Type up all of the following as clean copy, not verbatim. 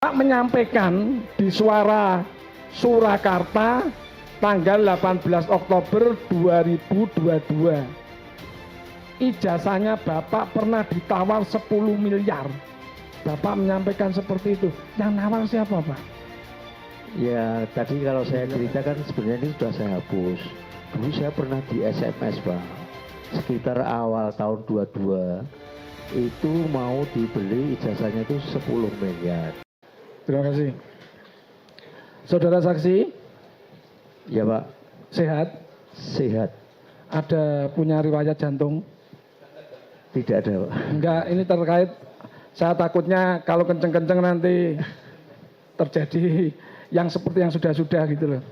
Pak menyampaikan di Suara Surakarta tanggal 18 Oktober 2022. Ijazahnya Bapak pernah ditawar 10 miliar. Bapak menyampaikan seperti itu. Yang nawar siapa, Pak? Ya, tadi kalau saya ceritakan sebenarnya ini sudah saya hapus. Dulu saya pernah di SMS, Pak. Sekitar awal tahun 22 itu mau dibeli ijazahnya itu 10 miliar. Terima kasih. Saudara saksi, Ya, Pak. sehat? Sehat. Ada punya riwayat jantung? Tidak ada, Pak. Enggak, ini terkait, saya takutnya kalau kenceng-kenceng nanti terjadi yang seperti yang sudah-sudah gitu loh.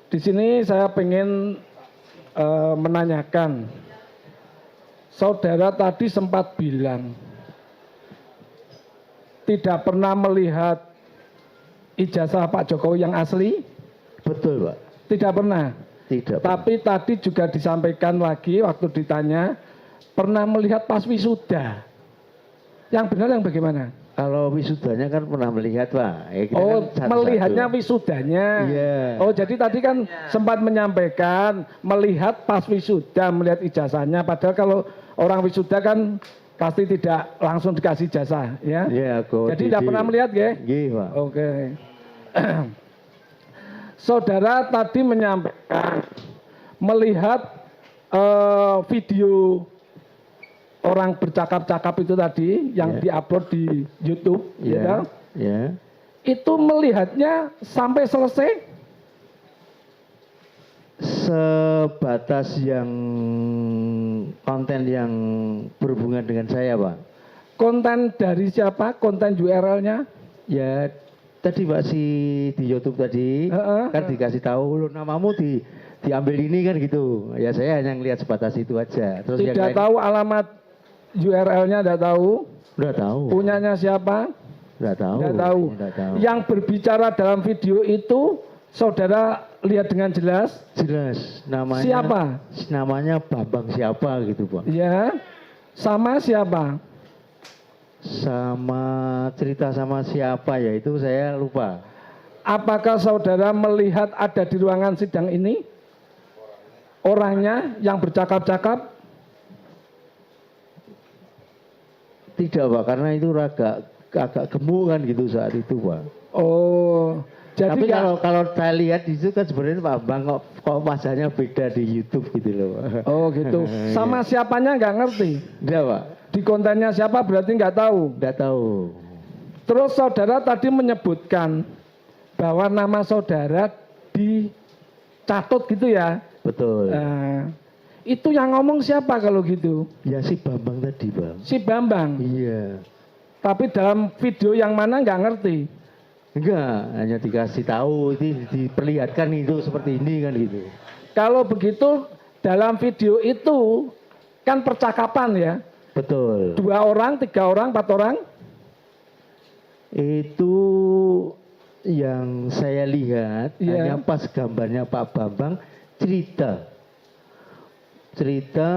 Di sini saya pengen menanyakan, saudara tadi sempat bilang tidak pernah melihat ijazah Pak Jokowi yang asli? Betul, Pak. Tidak pernah. Tidak. Tapi tadi juga disampaikan lagi waktu ditanya pernah melihat pas wisuda. Yang benar yang bagaimana? Kalau wisudanya kan pernah melihat, Pak. Ya, kita Oh, kan melihatnya wisudanya. Iya. Oh, jadi tadi kan sempat menyampaikan melihat pas wisuda, melihat ijazahnya. Padahal kalau orang wisuda kan pasti tidak langsung dikasih ijazah, ya. Iya, Jadi tidak pernah melihat, ya? Iya, Pak. Oke. Saudara tadi menyampaikan melihat video orang bercakap-cakap itu tadi yang diupload di YouTube, ya. Ya. Itu melihatnya sampai selesai? Sebatas yang konten yang berhubungan dengan saya, Pak. Konten dari siapa? Konten URL-nya? Ya, tadi Pak di YouTube tadi kan dikasih tahu lo namamu diambil ini kan gitu. Ya saya hanya ngelihat sebatas itu aja. Terus Tidak tahu alamat URL-nya, tidak tahu. Udah tahu. Punyanya siapa? Udah tahu. Tidak tahu. Udah tahu. Yang berbicara dalam video itu saudara lihat dengan jelas? Jelas. Namanya siapa? Namanya Bambang siapa gitu, Pak. Ya. Sama siapa? Sama cerita sama siapa ya itu saya lupa. Apakah saudara melihat ada di ruangan sidang ini orangnya yang bercakap-cakap? Tidak, Pak, karena itu agak gemuk kan gitu saat itu, Pak. Oh, jadi tapi kalau saya lihat di situ kan sebenarnya Pak Bang kok wajahnya beda di YouTube gitu loh, Pak. Oh gitu. Sama siapanya nggak ngerti? Enggak, Pak. Di kontennya siapa berarti nggak tahu? Enggak tahu. Terus saudara tadi menyebutkan bahwa nama saudara dicatut gitu ya? Betul. Itu yang ngomong siapa kalau gitu? Ya si Bambang tadi, Bang. Si Bambang? Iya. Tapi dalam video yang mana nggak ngerti? Enggak, hanya dikasih tahu, itu diperlihatkan itu seperti ini kan gitu. Kalau begitu dalam video itu kan percakapan ya? Betul. 2 orang, 3 orang, 4 orang? Itu yang saya lihat hanya pas gambarnya Pak Bambang cerita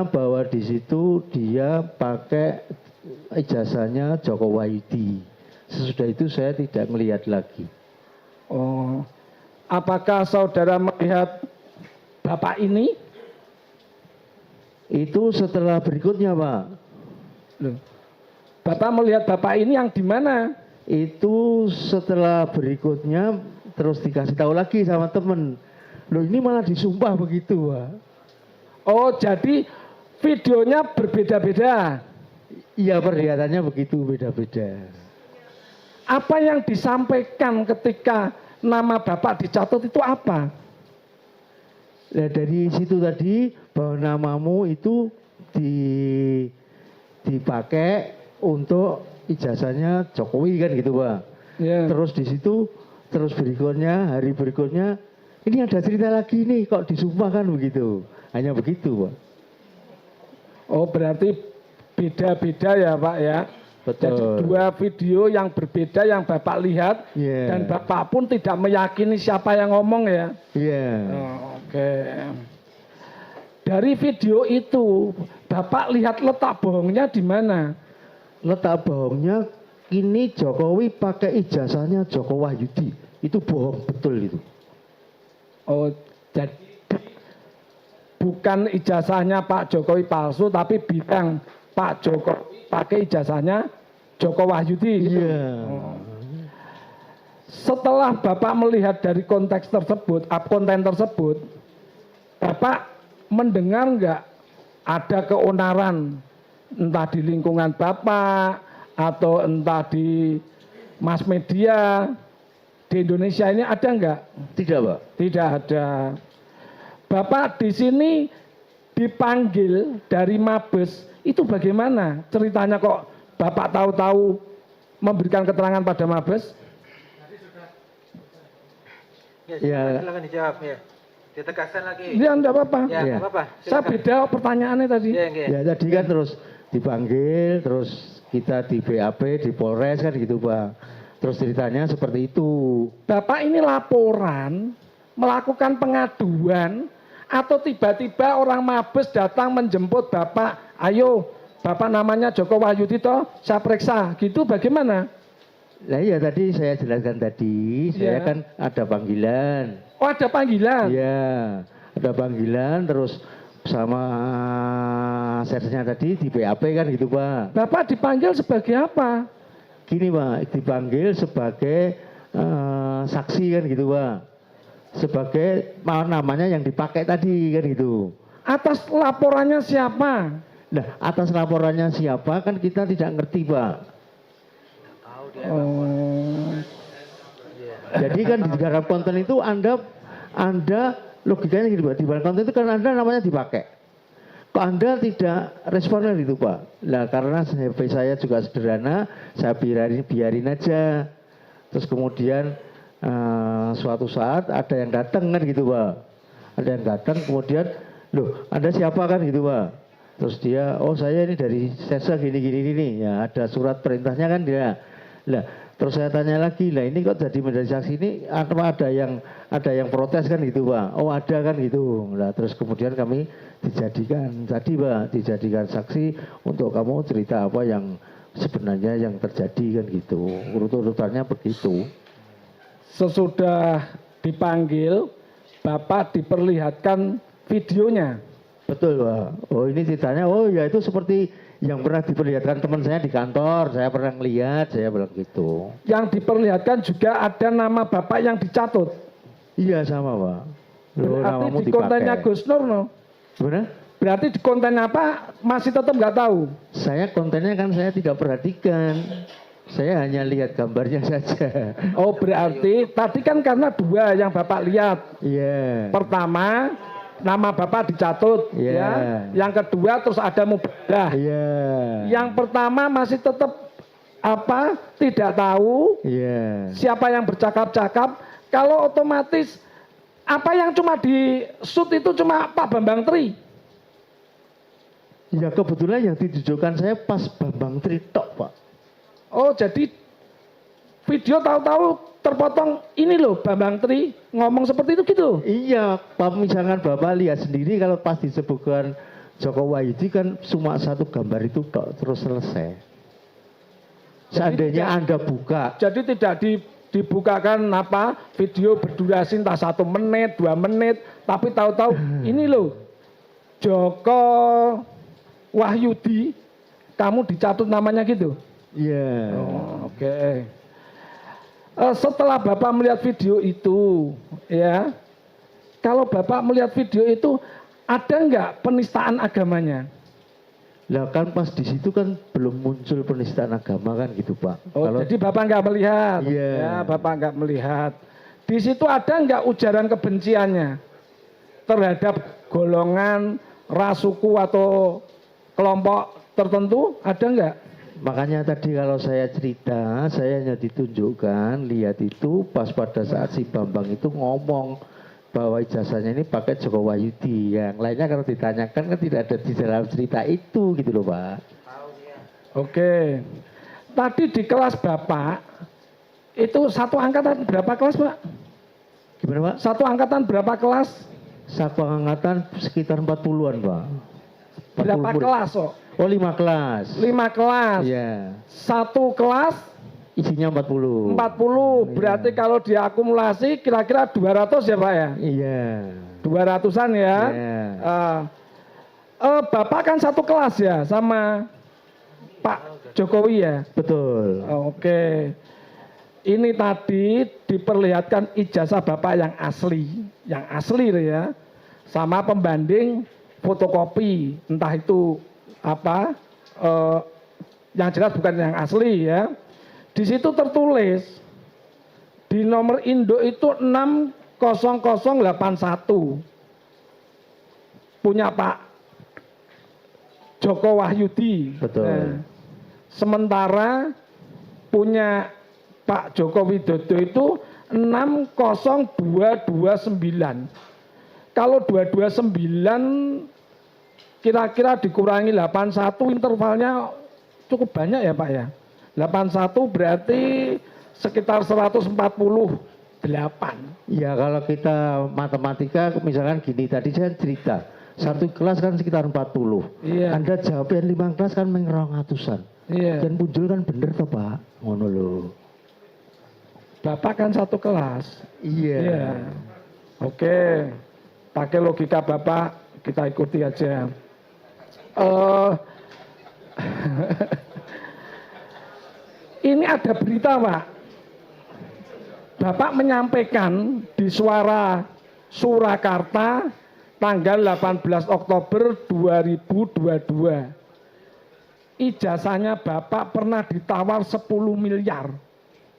bahwa di situ dia pakai ijazahnya Joko Wahyudi. Sesudah itu saya tidak melihat lagi. Oh, apakah saudara melihat bapak ini? Itu setelah berikutnya, Pak. Loh, bapak melihat bapak ini yang di mana? Itu setelah berikutnya terus dikasih tahu lagi sama temen. Loh ini malah disumpah begitu, Pak. Oh, jadi videonya berbeda-beda? Iya, perlihatannya begitu, beda-beda. Apa yang disampaikan ketika nama bapak dicatut itu apa? Nah, dari situ tadi bahwa namamu itu dipakai untuk ijazahnya Jokowi kan gitu, Pak. Yeah. Terus di situ terus berikutnya hari berikutnya ini ada cerita lagi nih kok disumpah kan begitu. Hanya begitu, Pak. Oh, berarti beda-beda ya, Pak ya. Betul. Jadi 2 video yang berbeda yang Bapak lihat dan Bapak pun tidak meyakini siapa yang ngomong ya. Iya. Oke. Dari video itu Bapak lihat letak bohongnya di mana? Letak bohongnya ini Jokowi pakai ijazahnya Joko Wahyudi. Itu bohong betul itu. Oh, jadi bukan ijazahnya Pak Jokowi palsu, tapi bilang Pak Jokowi pakai ijazahnya Joko Wahyudi. Gitu. Iya. Setelah Bapak melihat dari konteks tersebut, konten tersebut, Bapak mendengar nggak ada keonaran, entah di lingkungan Bapak, atau entah di mass media, di Indonesia ini ada nggak? Tidak, Pak. Tidak ada. Bapak di sini dipanggil dari Mabes, itu bagaimana ceritanya kok Bapak tahu-tahu memberikan keterangan pada Mabes? Ya, silakan dijawab ya. Ditegaskan lagi. Ya, enggak apa-apa. Ya, Ya. enggak apa-apa. Saya Silakan. beda pertanyaannya tadi. Ya, ya. Ya tadi kan terus dipanggil, terus kita di BAP, di Polres kan gitu, Pak. Terus ceritanya seperti itu. Bapak ini laporan, melakukan pengaduan, atau tiba-tiba orang Mabes datang menjemput Bapak, ayo, Bapak namanya Joko Wahyudi toh, saya periksa, gitu bagaimana? Nah iya tadi saya jelaskan tadi, saya Ya. kan ada panggilan. Oh, ada panggilan? Iya, ada panggilan terus sama sersnya tadi di BAP kan gitu, Pak. Bapak dipanggil sebagai apa? Gini, Pak, dipanggil sebagai saksi kan gitu, Pak. Sebagai namanya yang dipakai tadi kan gitu. Atas laporannya siapa? Nah, atas laporannya siapa kan kita tidak ngerti, Pak. Oh, Jadi kan di dalam konten itu Anda logikanya gitu, Pak. Di dalam konten itu kan Anda namanya dipakai. Kok Anda tidak responden gitu, Pak? Nah, karena HP saya juga sederhana, saya biarin aja. Terus kemudian suatu saat ada yang datang kan gitu, Pak. Ada yang datang kemudian, loh, Anda siapa kan gitu, Pak. Terus dia, oh saya ini dari Sesa gini. Ya, ada surat perintahnya kan dia. Lah, terus saya tanya lagi, lah ini kok jadi menjadi saksi ini apa ada yang protes kan gitu, Pak. Oh ada kan gitu. Lah terus kemudian kami dijadikan saksi untuk kamu cerita apa yang sebenarnya yang terjadi kan gitu. Urut-urutannya begitu. sesudah dipanggil, Bapak diperlihatkan videonya. Betul, Pak. Oh ini ceritanya, oh ya itu seperti yang pernah diperlihatkan teman saya di kantor, saya pernah ngelihat, saya bilang gitu. Yang diperlihatkan juga ada nama Bapak yang dicatut. Iya sama, Pak. Loh, Berarti namamu di kontennya dipakai. Gus Nur, no? Gimana? Berarti di konten apa masih tetap nggak tahu? Saya kontennya kan saya tidak perhatikan. Saya hanya lihat gambarnya saja. Oh berarti tadi kan karena dua yang Bapak lihat. Iya. Pertama nama Bapak dicatut, Iya. ya. Yang kedua terus ada mubadah. Iya. Yang pertama masih tetap apa? Tidak tahu Iya. siapa yang bercakap-cakap. Kalau otomatis apa yang cuma di shoot itu cuma Pak Bambang Tri. Ya kebetulan yang ditujukan saya pas Bambang Tritok, Pak. Oh jadi video tahu-tahu terpotong ini loh Bambang Tri ngomong seperti itu gitu. Iya, Pak, misalkan Bapak lihat sendiri kalau pas disebutkan Joko Wahyudi kan cuma satu gambar itu tok, terus selesai. Seandainya Anda buka, Jadi tidak dibukakan apa video berdurasi entah 1 menit, 2 menit, tapi tahu-tahu ini loh Joko Wahyudi, kamu dicatut namanya gitu. iya. Oh, oke. Setelah Bapak melihat video itu, ya, kalau Bapak melihat video itu ada nggak penistaan agamanya? Lah kan pas di situ kan belum muncul penistaan agama kan gitu, Pak. Oh, jadi Bapak nggak melihat? Iya. Ya, Bapak nggak melihat. Di situ ada nggak ujaran kebenciannya terhadap golongan, ras, suku atau kelompok tertentu? Ada nggak? Makanya tadi kalau saya cerita, saya hanya ditunjukkan, lihat itu pas pada saat si Bambang itu ngomong bahwa ijazahnya ini pakai Joko Wahyudi. Yang lainnya kalau ditanyakan kan tidak ada di dalam cerita itu gitu loh, Pak. Oke. Tadi di kelas Bapak, itu satu angkatan berapa kelas, Pak? Gimana, Pak? Satu angkatan berapa kelas? Satu angkatan sekitar 40-an, Pak. Berapa murid. kelas kok? Oh 5 kelas. 5 kelas. Iya. Satu kelas Isinya 40. 40. Berarti kalau diakumulasi kira-kira 200 ya Pak ya? Iya. 200-an ya. Iya. Bapak kan satu kelas ya sama Pak Jokowi ya? Betul. Oke. Ini tadi diperlihatkan ijazah Bapak yang asli ya. Sama pembanding fotokopi, entah itu apa, yang jelas bukan yang asli ya. Di situ tertulis di nomor induk itu 60081 punya Pak Joko Wahyudi. Betul. Nah, sementara punya Pak Joko Widodo itu 60229. Kalau 229 kira-kira dikurangi 81 intervalnya cukup banyak ya Pak ya. 81 berarti sekitar 148. Ya kalau kita matematika misalkan gini tadi saya cerita. Satu kelas kan sekitar 40. Iya. Anda jawab yang 5 kelas kan mengerongatusan. Iya. Dan punjul kan bener toh Pak. Ngono lho. Bapak kan satu kelas. Iya. Iya. Oke. Pakai logika Bapak kita ikuti aja. Ini ada berita Pak. Bapak menyampaikan di Suara Surakarta tanggal 18 Oktober 2022. Ijazahnya Bapak pernah ditawar 10 miliar.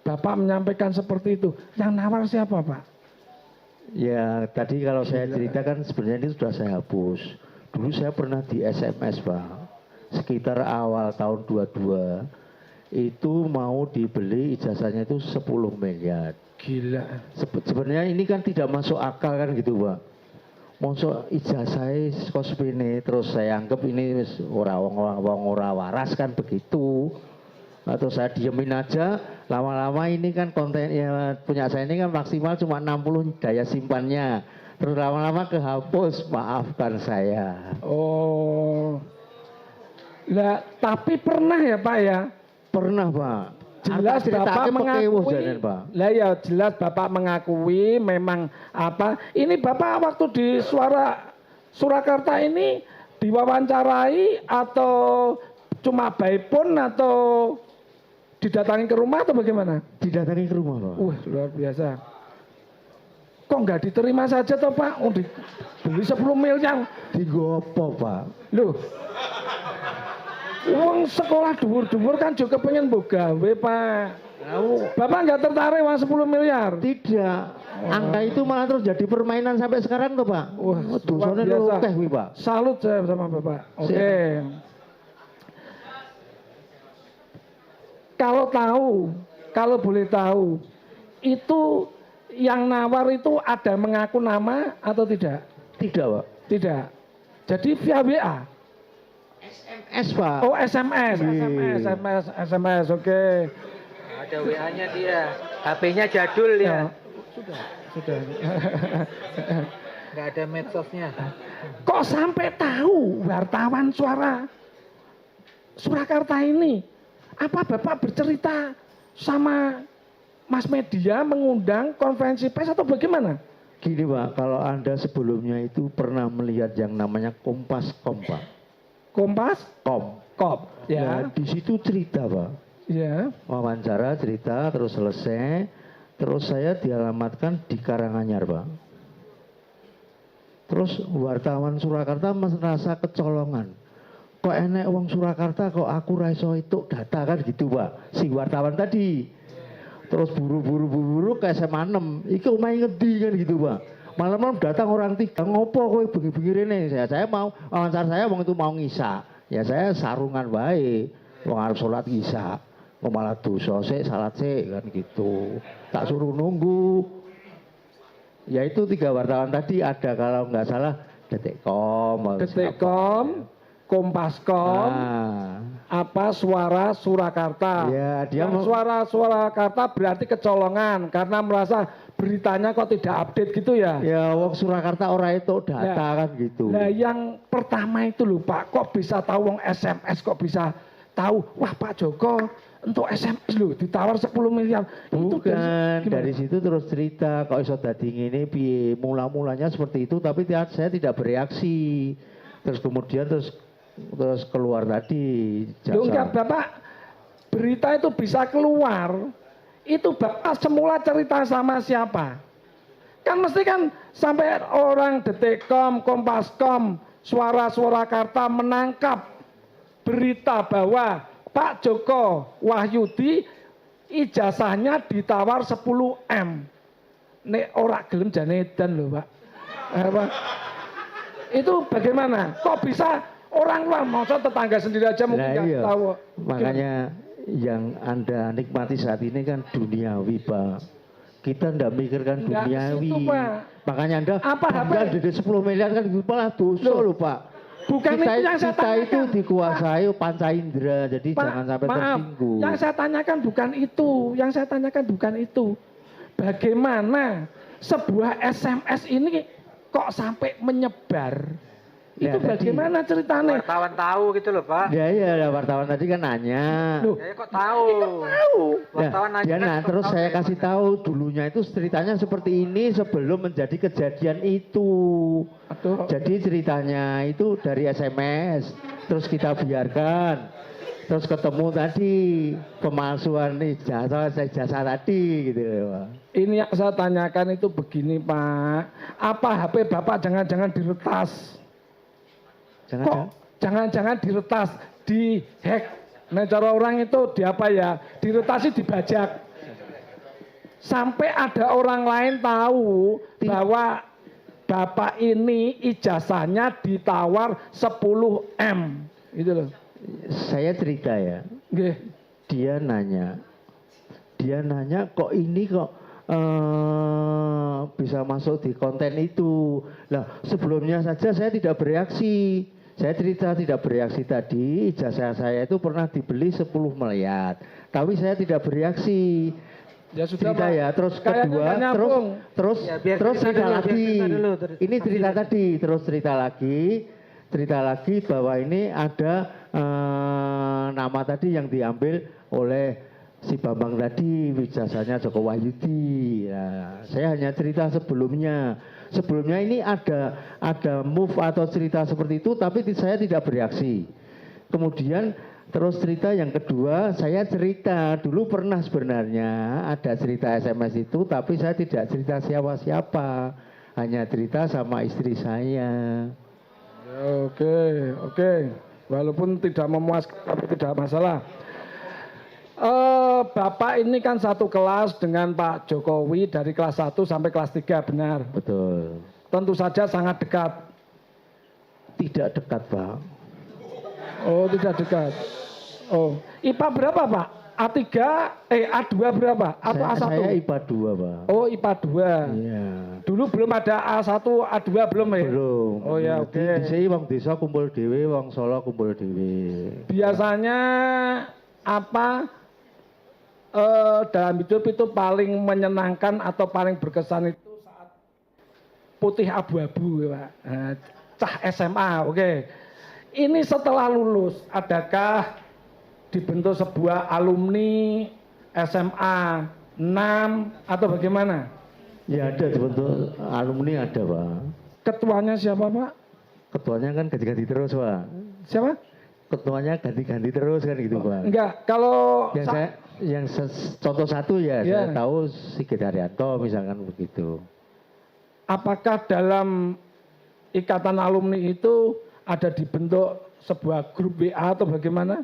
Bapak menyampaikan seperti itu. Yang nawar siapa Pak? Ya tadi kalau saya ceritakan sebenarnya ini sudah saya hapus. Dulu saya pernah di SMS Pak. Sekitar awal tahun 22 itu mau dibeli ijazahnya itu 10 miliar. Gila. Sebenarnya ini kan tidak masuk akal kan gitu Pak. Masuk ijazahnya kospine terus saya anggap ini ora waras kan begitu. Atau saya diemin aja, lama-lama ini kan konten ya, punya saya ini kan maksimal cuma 60 daya simpannya. Terus lama-lama kehapus, maafkan saya. Oh. Lah, tapi pernah ya Pak ya? Pernah Pak. Jelas Bapak mengakui. jalan, Pak. Lah ya jelas Bapak mengakui memang apa? Ini Bapak waktu di Suara Surakarta ini diwawancarai atau cuma by phone atau didatangi ke rumah atau bagaimana? Didatangi ke rumah Pak. Wah luar biasa. Kok nggak diterima saja toh Pak? Oh, beli 10 miliar. Digopo Pak. Loh. Uang sekolah dhuwur-dhuwur kan juga pengen gawe Pak. Bapak nggak tertarik uang 10 miliar? Tidak. Angka itu malah terus jadi permainan sampai sekarang tuh Pak. Wah, dosanya luar biasa. akeh kuwi Pak. Salut saya sama Bapak. Oke. Kalau boleh tahu, itu yang nawar itu ada mengaku nama atau tidak? Tidak Pak. Tidak. Jadi via WA. SMS Pak. Oh SMS, SMS, oke. Ada WA-nya dia. HP-nya jadul ya. Sudah. Nggak ada medsosnya. Kok sampai tahu wartawan Suara Surakarta ini? Apa Bapak bercerita sama Mas Media mengundang konferensi pers atau bagaimana? Gini Pak, kalau Anda sebelumnya itu pernah melihat yang namanya Kompas.com Pak. Kompas? Kom. Kop. Ya. Nah, di situ cerita Pak. Ya. Wawancara cerita terus selesai. Terus saya dialamatkan di Karanganyar Pak. Terus wartawan Surakarta merasa kecolongan. Kok enek wong Surakarta kok aku ra iso itu data kan gitu Pak. Si wartawan tadi. Terus buru-buru ke SMA 6. Iki omahe ngedi kan gitu Pak. Malam-malam datang orang 3. Ngopo kowe bengi-bengi rene? Saya mau wawancara saya wong itu mau ngisa. Ya saya sarungan baik. Wong arep salat ngisa. Kok malah dosa sik salat sik kan gitu. Tak suruh nunggu. Ya itu 3 wartawan tadi ada kalau nggak salah Detikcom, Detikcom, Kompascom, nah, suara Surakarta. Ya, dia Yang suara Surakarta berarti kecolongan karena merasa beritanya kok tidak update gitu ya. Ya, wong Surakarta ora itu data kan gitu. Nah, yang pertama itu loh Pak, kok bisa tahu wong SMS, kok bisa tahu, wah Pak Joko untuk SMS loh ditawar 10 miliar. Itu Bukan, dari situ terus cerita kok iso dadi ngene piye. Mula-mulanya seperti itu tapi saya tidak bereaksi. Terus kemudian terus keluar tadi Loh, enggak Bapak, berita itu bisa keluar. Itu Bapak semula cerita sama siapa? Kan mesti kan sampai orang Detikcom, Kompascom, Suara Surakarta menangkap berita bahwa Pak Joko Wahyudi ijazahnya ditawar 10 M. Nek ora gelem jane edan lho, Pak. Apa? Itu bagaimana? Kok bisa orang luar, maksud tetangga sendiri aja mungkin nggak iya. tahu. Makanya yang Anda nikmati saat ini kan duniawi, Pak. Kita ndak mikirkan Nggak duniawi. ke situ, Pak. Makanya Anda Apa, Anda 10 miliar kan malah dosa loh, Pak. Bukan kita, itu yang saya kita tanyakan. itu dikuasai panca indera, jadi Pak, jangan sampai maaf, tersinggung. yang saya tanyakan bukan itu. Yang saya tanyakan bukan itu. Bagaimana sebuah SMS ini kok sampai menyebar? Ya, Itu bagaimana ceritanya? Wartawan tahu gitu loh Pak. Ya iya, wartawan tadi kan nanya. Loh, Ya kok tahu. tahu. Wartawan Nah, nanya dia kan nah, kok terus tahu saya dari kasih mana. tahu dulunya itu ceritanya seperti ini sebelum menjadi kejadian itu. Aduh. Jadi ceritanya itu dari SMS, terus kita biarkan, terus ketemu tadi pemalsuan ijazah tadi gitu ya, Pak. Ini yang saya tanyakan itu begini Pak. Apa HP Bapak jangan-jangan diretas? Kok jangan-jangan diretas, dihack? Nah cara orang itu di apa ya? Diretasi, dibajak. Sampai ada orang lain tahu bahwa Bapak ini ijazahnya ditawar 10 M. Gitu loh. Saya cerita ya, Nggih. dia nanya kok ini kok bisa masuk di konten itu. Lah sebelumnya saja saya tidak bereaksi. Saya cerita tidak bereaksi tadi, ijazah saya itu pernah dibeli 10 miliar. Tapi saya tidak bereaksi. Ya sudah Cerita Pak. ya, terus Kayaknya kedua, nggak nyambung. terus Ya, biar terus cerita cerita dulu, biar lagi. cerita dulu, terus Ini cerita tadi, terus cerita lagi bahwa ini ada nama tadi yang diambil oleh si Bambang tadi, ijazahnya Joko Wahyudi. Nah, saya hanya cerita sebelumnya. Sebelumnya ini ada move atau cerita seperti itu, tapi saya tidak bereaksi. Kemudian terus cerita yang kedua, saya cerita dulu pernah sebenarnya ada cerita SMS itu, tapi saya tidak cerita siapa-siapa, hanya cerita sama istri saya. Oke. Walaupun tidak memuaskan, tapi tidak masalah. Bapak ini kan satu kelas dengan Pak Jokowi dari kelas 1 sampai kelas 3, benar? Betul. Tentu saja sangat dekat. Tidak dekat, Pak. Oh, tidak dekat. Oh, IPA berapa, Pak? A3, A2 berapa? Atau A1? Saya IPA 2, Pak. Oh, IPA 2. Iya. Dulu belum ada A1, A2 belum ya? Belum. Oh ya, oke. Di sini wong desa kumpul dhewe, wong Solo kumpul dhewe. Biasanya apa dalam hidup itu paling menyenangkan atau paling berkesan itu saat putih abu-abu ya Pak. Cah SMA, oke. Ini setelah lulus, adakah dibentuk sebuah alumni SMA 6 atau bagaimana? Ya ada dibentuk alumni ada, Pak. Ketuanya siapa Pak? Ketuanya kan ganti-ganti terus, Pak. Siapa? Ketuanya ganti-ganti terus kan gitu, Pak. Enggak, kalau Contoh satu ya, Ya. saya tahu Sigit Haryanto misalkan begitu. apakah dalam ikatan alumni itu ada dibentuk sebuah grup WA atau bagaimana?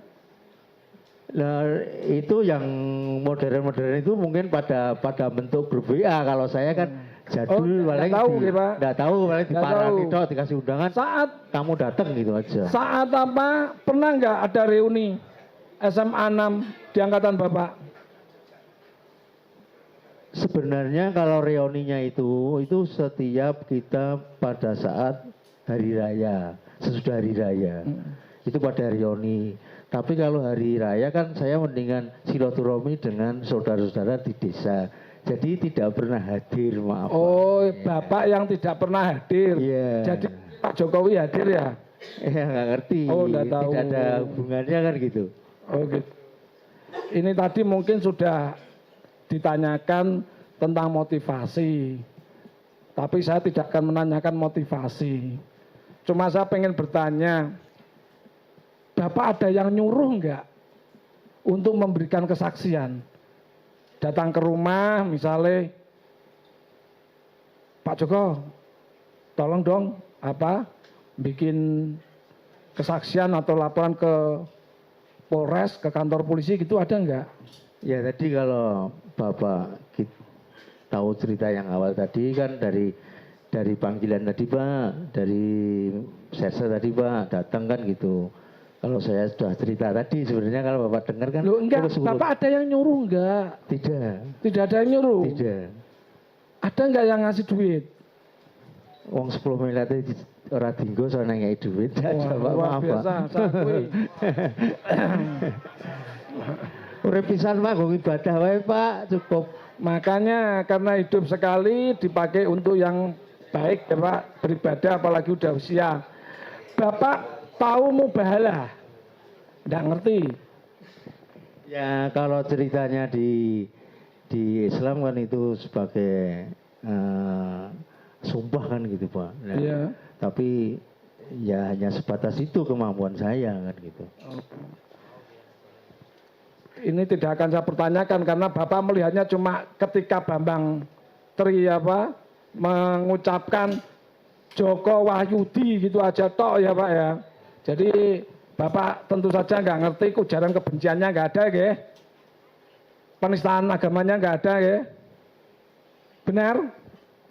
Nah, itu yang modern-modern itu mungkin pada bentuk grup WA. Kalau saya kan jadul nggak paling tahu, ya, Pak. nggak tahu paling Nggak diparani tahu. tok, dikasih undangan, Saat kamu datang gitu aja. apa pernah nggak ada reuni SMA 6 di angkatan Bapak? Sebenarnya kalau reuninya itu setiap kita pada saat hari raya, sesudah hari raya. Itu pada reuni. Tapi kalau hari raya kan saya mendingan silaturahmi dengan saudara-saudara di desa. Jadi tidak pernah hadir, maaf. Oh, Bapak yang tidak pernah hadir. Iya. Jadi Pak Jokowi hadir ya? Ya nggak ngerti. Oh, nggak tahu. Tidak ada hubungannya kan gitu. Oh gitu. Ini tadi mungkin sudah ditanyakan tentang motivasi. Tapi saya tidak akan menanyakan motivasi. Cuma saya pengen bertanya, Bapak ada yang nyuruh enggak untuk memberikan kesaksian? Datang ke rumah misalnya, Pak Joko, tolong dong bikin kesaksian atau laporan ke Polres, ke kantor polisi gitu, ada enggak? Ya tadi kalau Bapak tahu cerita yang awal tadi kan dari panggilan tadi Pak, dari sersa tadi Pak, datang kan gitu. Kalau saya sudah cerita tadi sebenarnya kalau Bapak dengar kan. Loh enggak, Bapak ada yang nyuruh enggak? Tidak. Tidak ada yang nyuruh? Tidak. Ada enggak yang ngasih duit? Wong 10 miliar itu ora dinggo soalnya ngei duit. Wah, luar biasa, saya akui. Urip pisan Pak, nggo ibadah wae Pak, cukup. Makanya karena hidup sekali dipakai untuk yang baik ya Pak, beribadah apalagi udah usia. Bapak tahu mubahalah? Enggak ngerti. Ya kalau ceritanya di Islam kan itu sebagai sumpah kan gitu Pak. Nah, Iya. Tapi ya hanya sebatas itu kemampuan saya kan gitu. Ini tidak akan saya pertanyakan karena Bapak melihatnya cuma ketika Bambang Tri mengucapkan Joko Wahyudi gitu aja tok ya Pak ya. Jadi Bapak tentu saja nggak ngerti ujaran kebenciannya nggak ada ya. Penistaan agamanya nggak ada ya. Benar?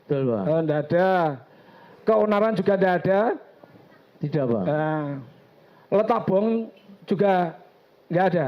Betul Pak. Oh, nggak ada. Keonaran juga nggak ada. Tidak Pak. Nah, letak bom juga nggak ada.